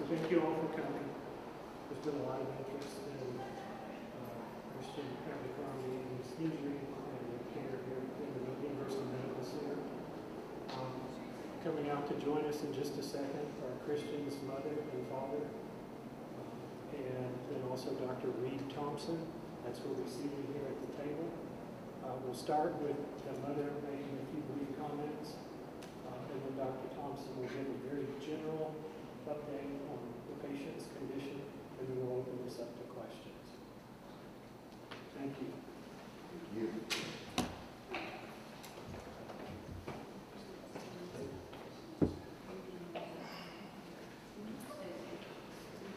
thank you all for coming. There's been a lot of interest in Christion Abercrombie and his injury and the care here in the University Medical Center. Coming out to join us in just a second are Christian's mother and father, and then also Dr. Reed Thompson. That's who we're seated here at the table. We'll start with the mother making a few brief comments, and then Dr. Thompson will give a very general update on the patient's condition, and then we'll open this up to questions. Thank you. Thank you.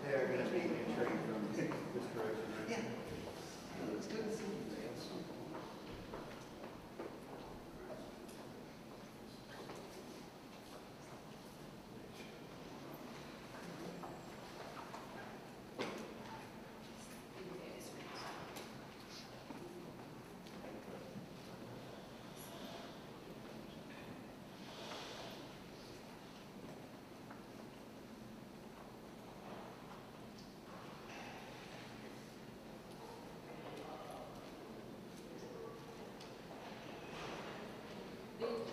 They're going to be a trade from this direction. Yeah. It's good to see you.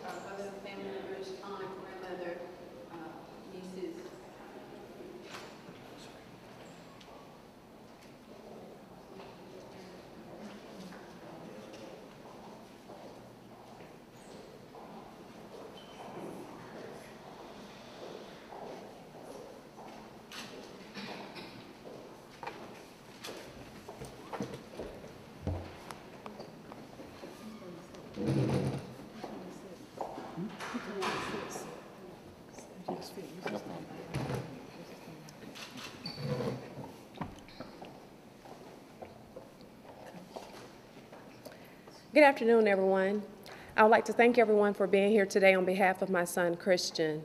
Other family members, aunt, grandmother, nieces. Good afternoon, everyone. I would like to thank everyone for being here today on behalf of my son, Christian.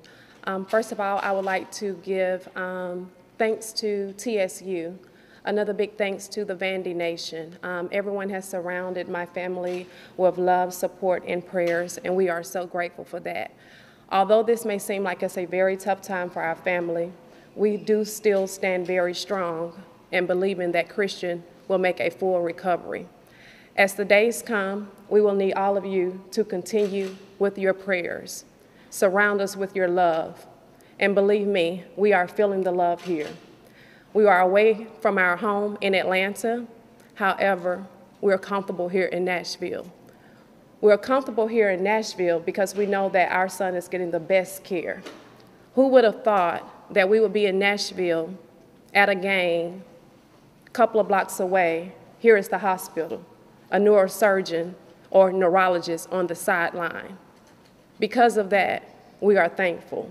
First of all, I would like to give thanks to TSU. Another big thanks to the Vandy Nation. Everyone has surrounded my family with love, support, and prayers, and we are so grateful for that. Although this may seem like it's a very tough time for our family, we do still stand very strong and believing that Christian will make a full recovery. As the days come, we will need all of you to continue with your prayers. Surround us with your love. And believe me, we are feeling the love here. We are away from our home in Atlanta. However, we're comfortable here in Nashville. We're comfortable here in Nashville because we know that our son is getting the best care. Who would have thought that we would be in Nashville at a game a couple of blocks away? Here is the hospital, a neurosurgeon or neurologist on the sideline. Because of that, we are thankful.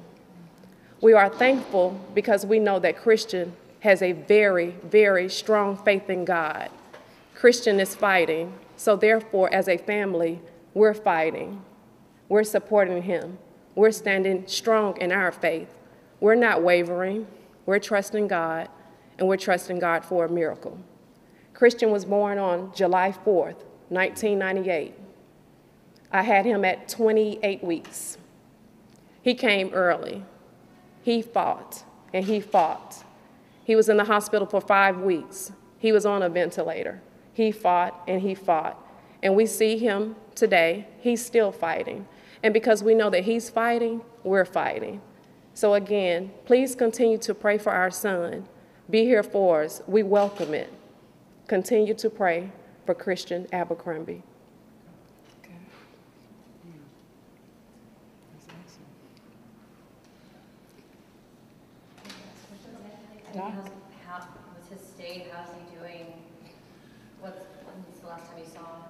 We are thankful because we know that Christian has a very, very strong faith in God. Christian is fighting, so therefore, as a family, we're fighting. We're supporting him. We're standing strong in our faith. We're not wavering. We're trusting God, and we're trusting God for a miracle. Christian was born on July 4th, 1998. I had him at 28 weeks. He came early. He fought, and he fought. He was in the hospital for 5 weeks. He was on a ventilator. He fought, and he fought. And we see him today. He's still fighting. And because we know that he's fighting, we're fighting. So again, please continue to pray for our son. Be here for us. We welcome it. Continue to pray for Christion Abercrombie. Okay. Yeah. How was his state? How's he doing? When's the last time you saw him?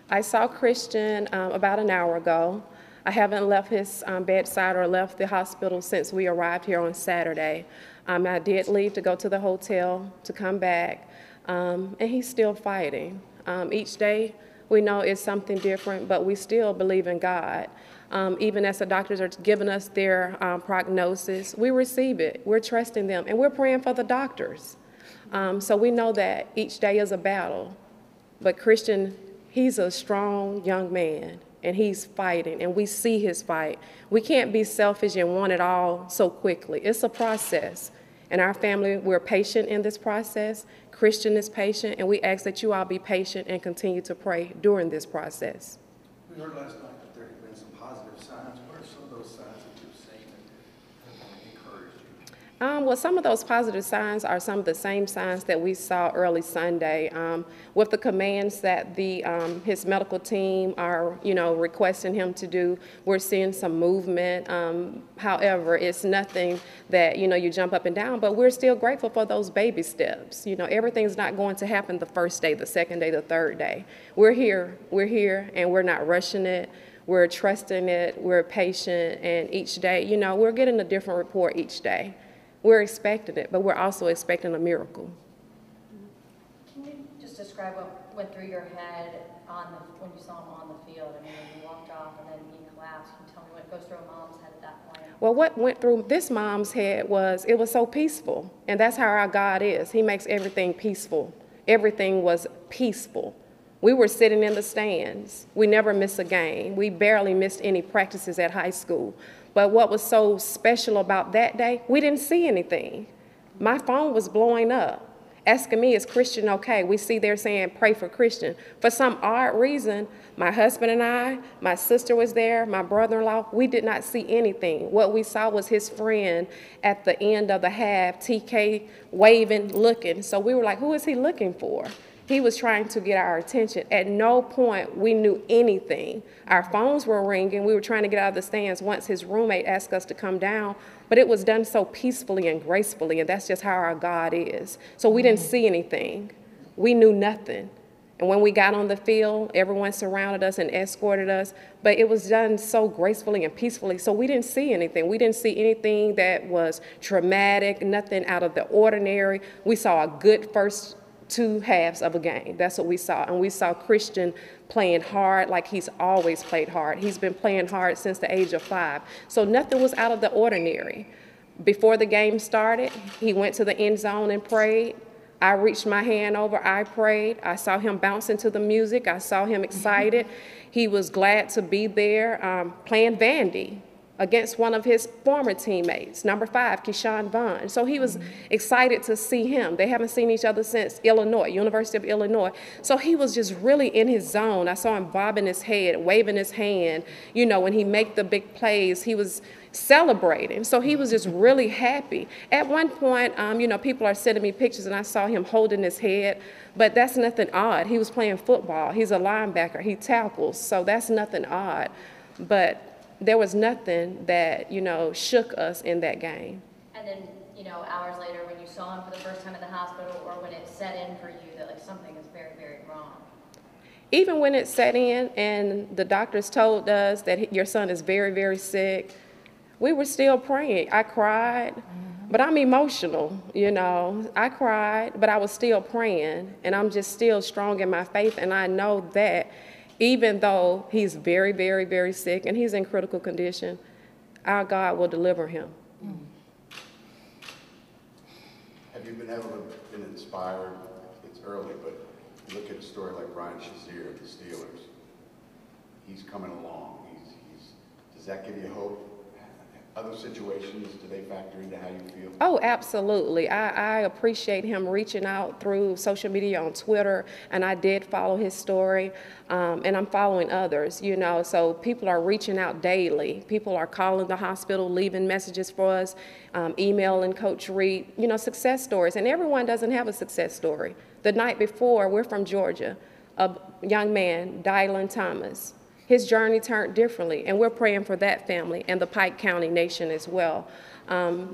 I saw Christian about an hour ago. I haven't left his bedside or left the hospital since we arrived here on Saturday. I did leave to go to the hotel to come back, and he's still fighting. Each day we know it's something different, but we still believe in God. Even as the doctors are giving us their prognosis, we receive it. We're trusting them, and we're praying for the doctors. So we know that each day is a battle, but Christian, he's a strong young man, and he's fighting, and we see his fight. We can't be selfish and want it all so quickly. It's a process. And our family, we're patient in this process. Christian is patient, and we ask that you all be patient and continue to pray during this process. We heard last night that there have been some positive signs. What are some of those signs that you've seen that encouraged you? Well, some of those positive signs are some of the same signs that we saw early Sunday. With the commands that his medical team are, requesting him to do, we're seeing some movement. However, it's nothing that, you jump up and down, but we're still grateful for those baby steps. Everything's not going to happen the first day, the second day, the third day. We're here, and we're not rushing it. We're trusting it, we're patient, and each day, we're getting a different report each day. We're expecting it, but we're also expecting a miracle. Can you just describe what went through your head when you saw him on the field? I mean, when you walked off and then he collapsed, can you tell me what goes through a mom's head at that point? Well, what went through this mom's head was, it was so peaceful, and that's how our God is. He makes everything peaceful. Everything was peaceful. We were sitting in the stands. We never missed a game. We barely missed any practices at high school. But what was so special about that day, we didn't see anything. My phone was blowing up, asking me, is Christian okay? We see there saying, pray for Christian. For some odd reason, my husband and I, my sister was there, my brother-in-law, we did not see anything. What we saw was his friend at the end of the half, TK, waving, looking. So we were like, who is he looking for? He was trying to get our attention. At no point we knew anything. Our phones were ringing. We were trying to get out of the stands once his roommate asked us to come down, but it was done so peacefully and gracefully, and that's just how our God is. So we didn't see anything. We knew nothing. And when we got on the field, everyone surrounded us and escorted us, but it was done so gracefully and peacefully, so we didn't see anything. We didn't see anything that was traumatic, nothing out of the ordinary. We saw a good first 2 halves of a game. That's what we saw. And we saw Christian playing hard like he's always played hard. He's been playing hard since the age of 5. So nothing was out of the ordinary. Before the game started, he went to the end zone and prayed. I reached my hand over, I prayed. I saw him bouncing to the music. I saw him excited. He was glad to be there playing bandy against one of his former teammates, number 5, Keyshawn Vaughn. So he was excited to see him. They haven't seen each other since Illinois, University of Illinois. So he was just really in his zone. I saw him bobbing his head, waving his hand. When he made the big plays, he was celebrating. So he was just really happy. At one point, people are sending me pictures, and I saw him holding his head, but that's nothing odd. He was playing football. He's a linebacker. He tackles, so that's nothing odd. But there was nothing that, shook us in that game. And then, hours later, when you saw him for the first time in the hospital, or when it set in for you that something is very, very wrong? Even when it set in and the doctors told us that your son is very, very sick, we were still praying. I cried, but I'm emotional, I cried, but I was still praying, and I'm just still strong in my faith, and I know that even though he's very, very, very sick and he's in critical condition, our God will deliver him. Have you been inspired? It's early, but you look at a story like Ryan Shazier of the Steelers. He's coming along. Does that give you hope? Other situations, do they factor into how you feel? Oh, absolutely. I appreciate him reaching out through social media on Twitter, and I did follow his story, and I'm following others, so people are reaching out daily. People are calling the hospital, leaving messages for us, emailing Coach Reed, success stories, and everyone doesn't have a success story. The night before, we're from Georgia, a young man, Dylan Thomas. His journey turned differently, and we're praying for that family and the Pike County nation as well.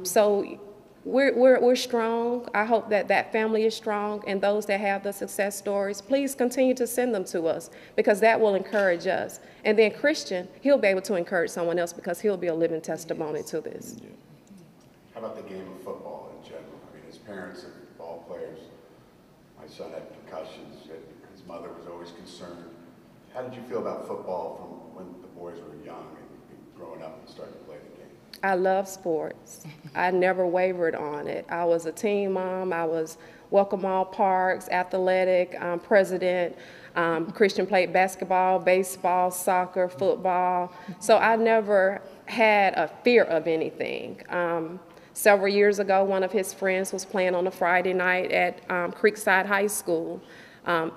So we're strong. I hope that family is strong, and those that have the success stories, please continue to send them to us, because that will encourage us. And then Christian, he'll be able to encourage someone else, because he'll be a living testimony to this. How about the game of football in general? I mean, as parents of ball players, my son had concussions. His mother was always concerned. How did you feel about football from when the boys were young and growing up and starting to play the game? I love sports. I never wavered on it. I was a team mom. I was Welcome All Parks, athletic president. Christian played basketball, baseball, soccer, football. So I never had a fear of anything. Several years ago, one of his friends was playing on a Friday night at Creekside High School.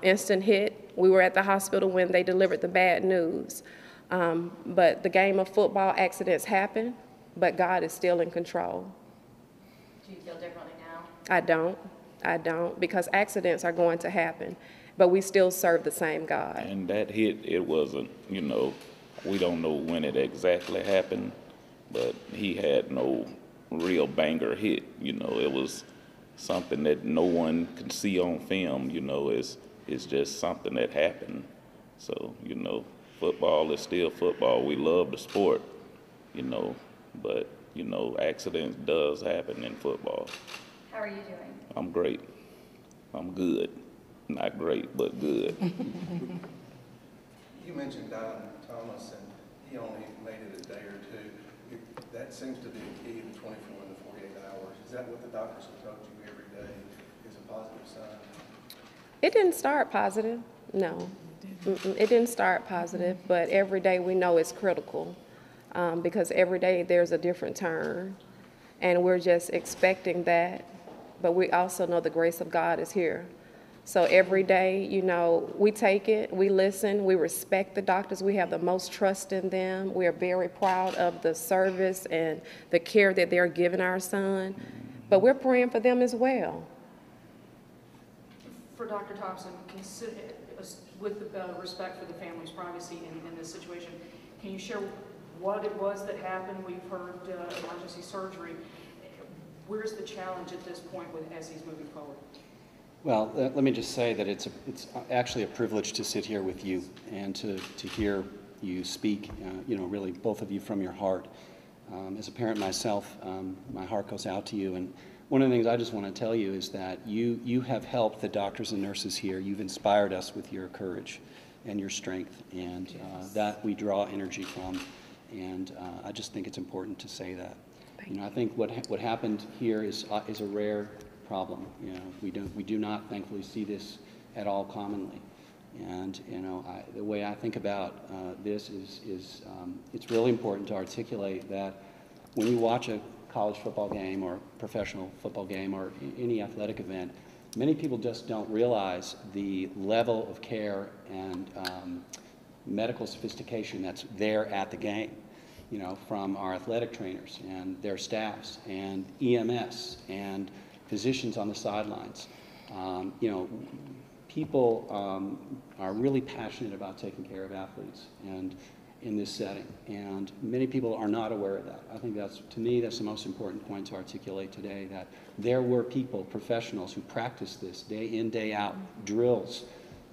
Instant hit. We were at the hospital when they delivered the bad news. But the game of football, accidents happen, but God is still in control. Do you feel differently now? I don't, because accidents are going to happen, but we still serve the same God. And that hit, it wasn't, you know, we don't know when it exactly happened, but he had no real banger hit. You know, it was something that no one can see on film. You know, it's just something that happened. So, you know, football is still football. We love the sport, you know, but, you know, accidents does happen in football. How are you doing? I'm great. I'm good. Not great, but good. You mentioned Don Thomas, and he only made it a day or two. That seems to be a key, the 24 and the 48 hours. Is that what the doctors have told you every day is a positive sign? It didn't start positive, no. It didn't start positive, but every day we know it's critical because every day there's a different turn, and we're just expecting that, but we also know the grace of God is here. So every day, you know, we take it, we listen, we respect the doctors, we have the most trust in them. We are very proud of the service and the care that they're giving our son, but we're praying for them as well. For Dr. Thompson, with the respect for the family's privacy in this situation, can you share what it was that happened? We've heard emergency surgery. Where's the challenge at this point as he's moving forward? Well, let me just say that it's actually a privilege to sit here with you and to hear you speak, you know, really both of you from your heart. As a parent myself, my heart goes out to you. And one of the things I just want to tell you is that you have helped the doctors and nurses here. You've inspired us with your courage and your strength, and that we draw energy from. And I just think it's important to say that. You know, I think what happened here is a rare problem. You know, we do not thankfully see this at all commonly. And you know, the way I think about this is it's really important to articulate that when you watch a college football game or professional football game or any athletic event, many people just don't realize the level of care and medical sophistication that's there at the game. You know, from our athletic trainers and their staffs and EMS and physicians on the sidelines. You know, people are really passionate about taking care of athletes and in this setting, and many people are not aware of that. I think to me, that's the most important point to articulate today, that there were people, professionals, who practiced this day in, day out, drills,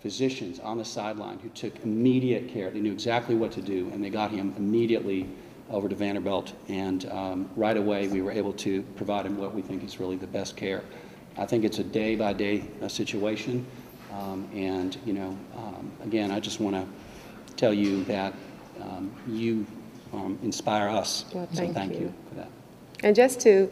physicians on the sideline who took immediate care. They knew exactly what to do, and they got him immediately over to Vanderbilt, and right away we were able to provide him what we think is really the best care. I think it's a day-by-day situation, and you know, again, I just want to tell you that you inspire us, well, so thank you for that. And just to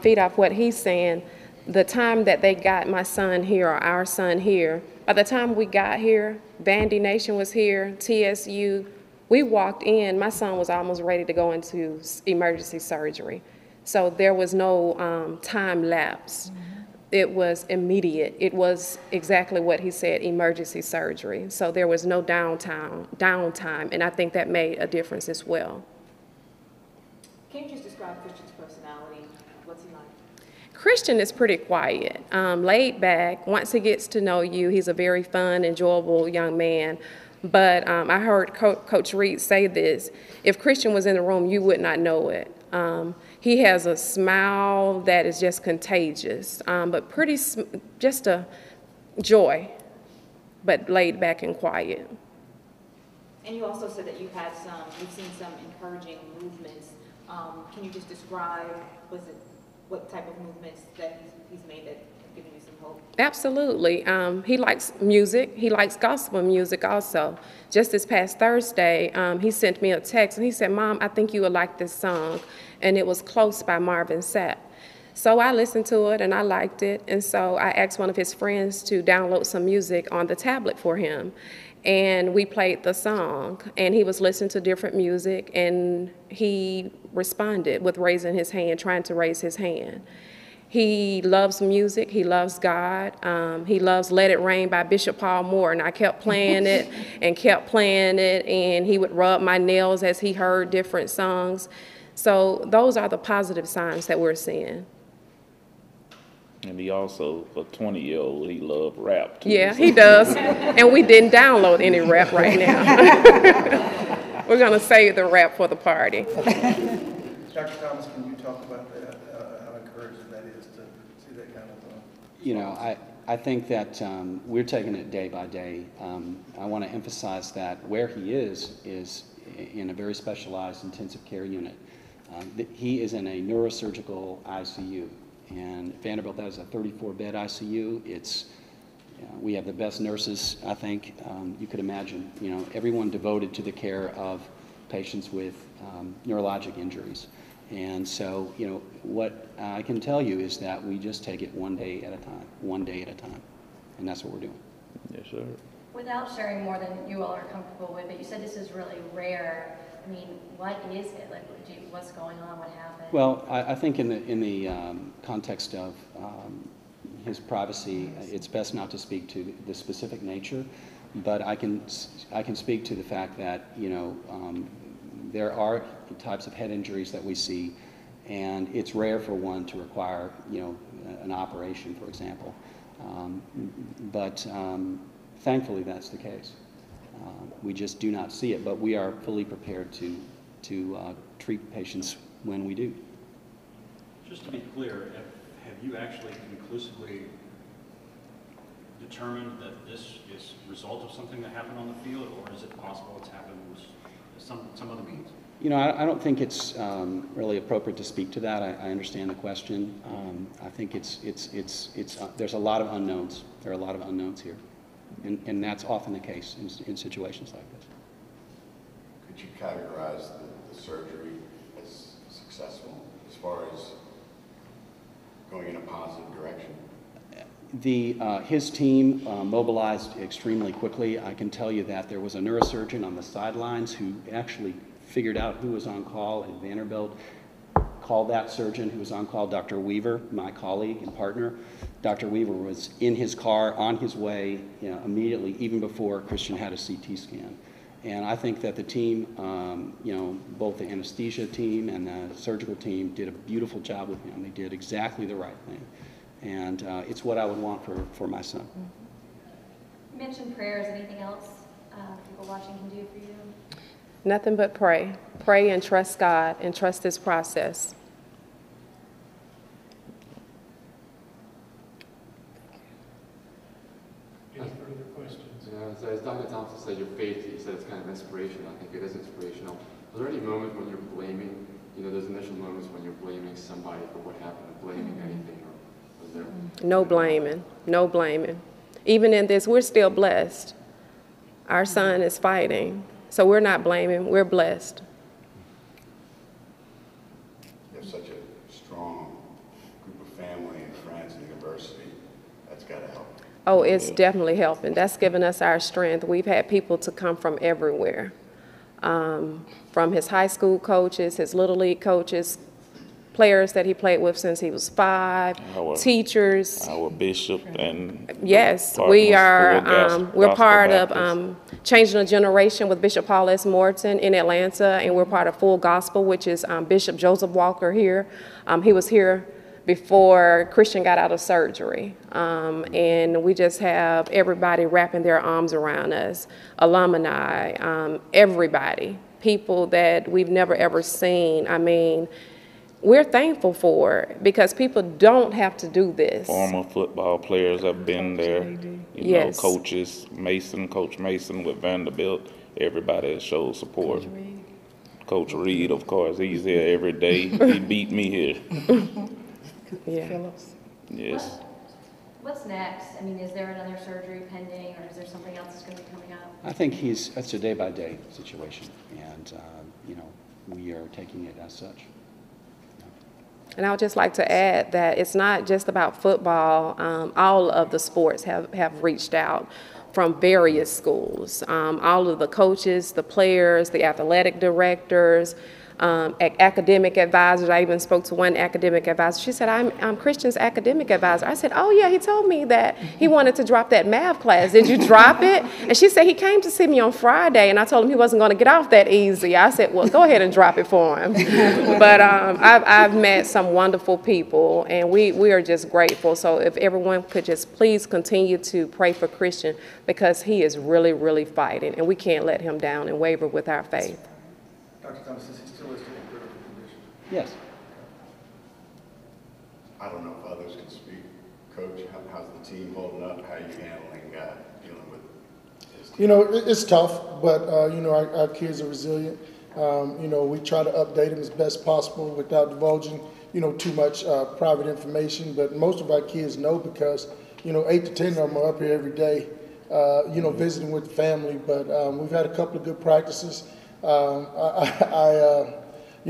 feed off what he's saying, the time that they got my son here, or our son here, by the time we got here, Vandy Nation was here, TSU, we walked in, my son was almost ready to go into emergency surgery. So there was no time lapse. It was immediate. It was exactly what he said, emergency surgery. So there was no downtime, and I think that made a difference as well. Can you just describe Christian's personality? What's he like? Christion is pretty quiet, laid back. Once he gets to know you, he's a very fun, enjoyable young man. But I heard Coach Reed say this: if Christion was in the room, you would not know it. He has a smile that is just contagious, but just a joy, but laid back and quiet. And you also said that you've seen some encouraging movements. Can you just describe, what type of movements that he's made that have given you some hope? Absolutely. He likes music. He likes gospel music also. Just this past Thursday, he sent me a text and he said, "Mom, I think you would like this song." And it was Close by Marvin Sapp. So I listened to it and I liked it, and so I asked one of his friends to download some music on the tablet for him. And we played the song, and he was listening to different music, and he responded with raising his hand, trying to raise his hand. He loves music, he loves God, he loves Let It Rain by Bishop Paul Moore, and I kept playing it and kept playing it, and he would rub my nails as he heard different songs. So those are the positive signs that we're seeing. And he also, for 20-year-old, he loved rap too. Yeah, he does. And we didn't download any rap right now. We're going to save the rap for the party. Dr. Thomas, can you talk about that, how encouraging that is to see that kind of You know, I think that we're taking it day by day. I want to emphasize that where he is in a very specialized intensive care unit. He is in a neurosurgical ICU, and Vanderbilt has a 34-bed ICU. We have the best nurses, I think, you could imagine. You know, everyone devoted to the care of patients with neurologic injuries. And so, you know, what I can tell you is that we just take it one day at a time, and that's what we're doing. Yes, sir. Without sharing more than you all are comfortable with, but you said this is really rare. I mean, what is it? Like, what's going on? What happened? Well, I think in the context of his privacy, it's best not to speak to the specific nature, but I can speak to the fact that, you know, there are types of head injuries that we see, and it's rare for one to require, you know, an operation, for example. But thankfully, that's the case. We just do not see it, but we are fully prepared to treat patients when we do. Just to be clear, have you actually conclusively determined that this is a result of something that happened on the field, or is it possible it's happened some other means? You know, I don't think it's really appropriate to speak to that. I understand the question. I think there's a lot of unknowns. There are a lot of unknowns here, and that's often the case in situations like this. Could you categorize the surgery as successful as far as going in a positive direction? His team mobilized extremely quickly. I can tell you that there was a neurosurgeon on the sidelines who actually figured out who was on call at Vanderbilt, called that surgeon who was on call, Dr. Weaver, my colleague and partner. Dr. Weaver was in his car on his way, you know, immediately, even before Christion had a CT scan. And I think that the team, you know, both the anesthesia team and the surgical team did a beautiful job with him. They did exactly the right thing. And it's what I would want for my son. You mentioned prayers. Anything else people watching can do for you? Nothing but pray. Pray and trust God and trust this process. Any further questions? Yeah, so as Dr. Thompson said, your faith, you said it's kind of inspirational. I think it is inspirational. Was there any moment when you're blaming, you know, those initial moments when you're blaming somebody for what happened, or blaming anything, or was there? No blaming, no blaming. Even in this, we're still blessed. Our son is fighting, so we're not blaming, we're blessed. You have such a strong group of family and friends in the university. That's got to help. Oh, it's definitely helping. That's given us our strength. We've had people to come from everywhere. From his high school coaches, his little league coaches, players that he played with since he was 5, teachers. Our bishop and yes, we are. We're part of Changing a Generation with Bishop Paul S. Morton in Atlanta, and we're part of Full Gospel, which is Bishop Joseph Walker here. He was here before Christion got out of surgery, and we just have everybody wrapping their arms around us, alumni, everybody, people that we've never ever seen. I mean, we're thankful for it because people don't have to do this. Former football players have been there. You know, coaches, Coach Mason with Vanderbilt, everybody has showed support. Coach Reed, of course, he's here every day. He beat me here. Yeah. Yes. What's next? I mean, is there another surgery pending, or is there something else that's going to be coming up? I think it's a day-by-day situation, and you know, we are taking it as such. And I would just like to add that it's not just about football. All of the sports have reached out from various schools. All of the coaches, the players, the athletic directors, academic advisors. I even spoke to one academic advisor. She said, I'm Christian's academic advisor. I said, oh yeah, he told me that he wanted to drop that math class. Did you drop it? And she said, he came to see me on Friday, and I told him he wasn't going to get off that easy. I said, well, go ahead and drop it for him. But I've met some wonderful people, and we are just grateful. So if everyone could just please continue to pray for Christian, because he is really, really fighting, and we can't let him down and waver with our faith. Dr. Thomas, is he still listed in critical condition? Yes. I don't know if others can speak. Coach, how's the team holding up? How are you handling dealing with his team? You know, it's tough, but, you know, our kids are resilient. You know, we try to update them as best possible without divulging, you know, too much private information. But most of our kids know because, you know, 8 to 10 of them are up here every day, you know, visiting with the family. But we've had a couple of good practices. You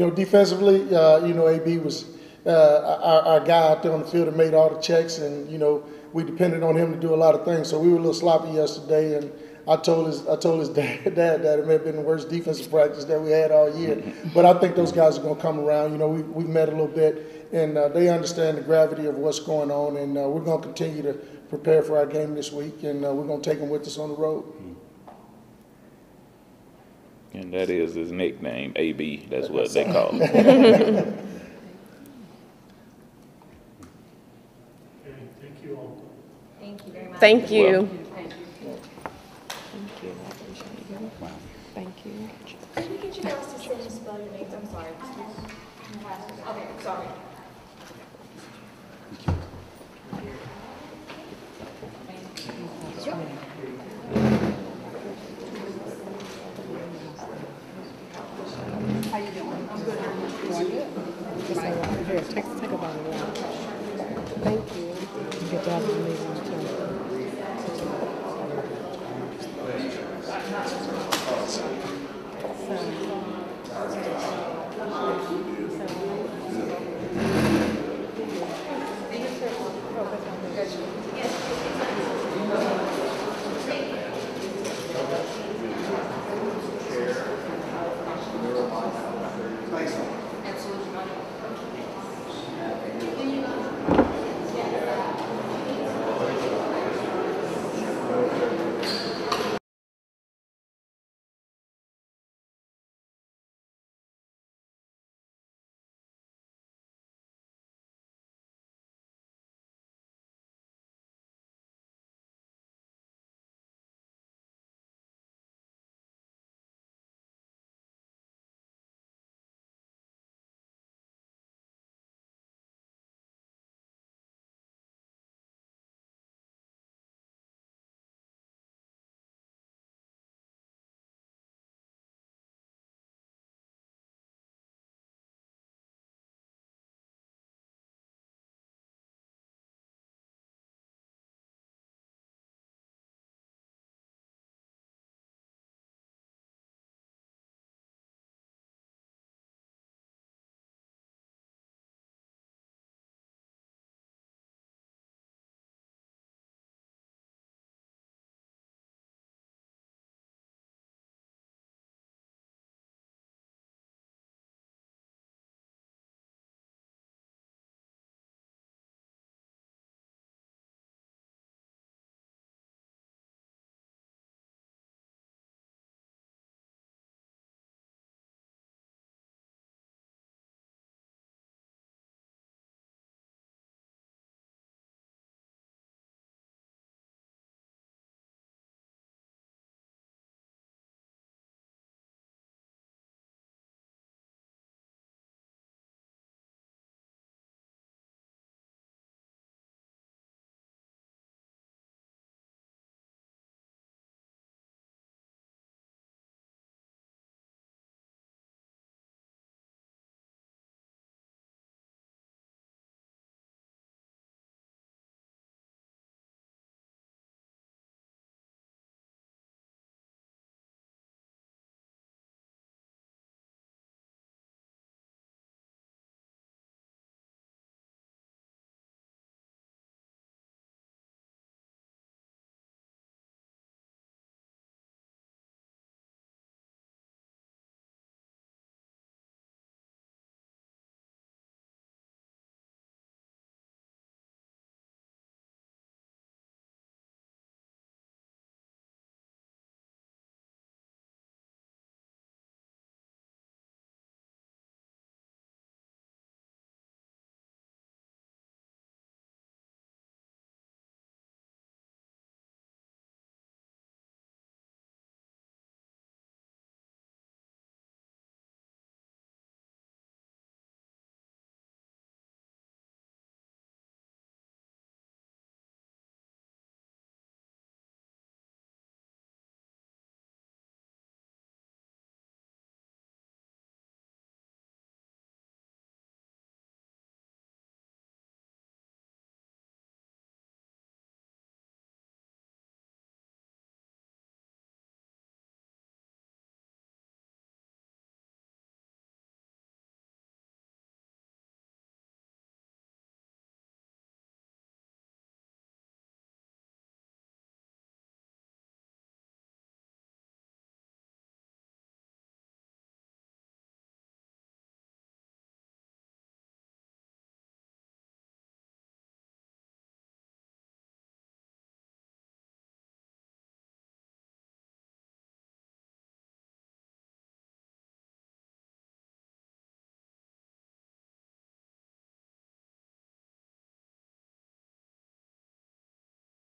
know, defensively, you know, AB was our guy out there on the field that made all the checks, and you know, we depended on him to do a lot of things. So we were a little sloppy yesterday, and I told his dad that it may have been the worst defensive practice that we had all year. But I think those guys are going to come around. You know, we've met a little bit, and they understand the gravity of what's going on, and we're going to continue to prepare for our game this week, and we're going to take them with us on the road. And that is his nickname, AB. That's what they call him. Okay, thank you all. Thank you very much. Thank you. Well, Thank you. I appreciate you. Wow. Thank you. Can we get you guys to stand and spell your names? I'm sorry. Okay, sorry. How you doing? I'm good. Doing good. Here, take a bottle of water. Thank you. Get that on me.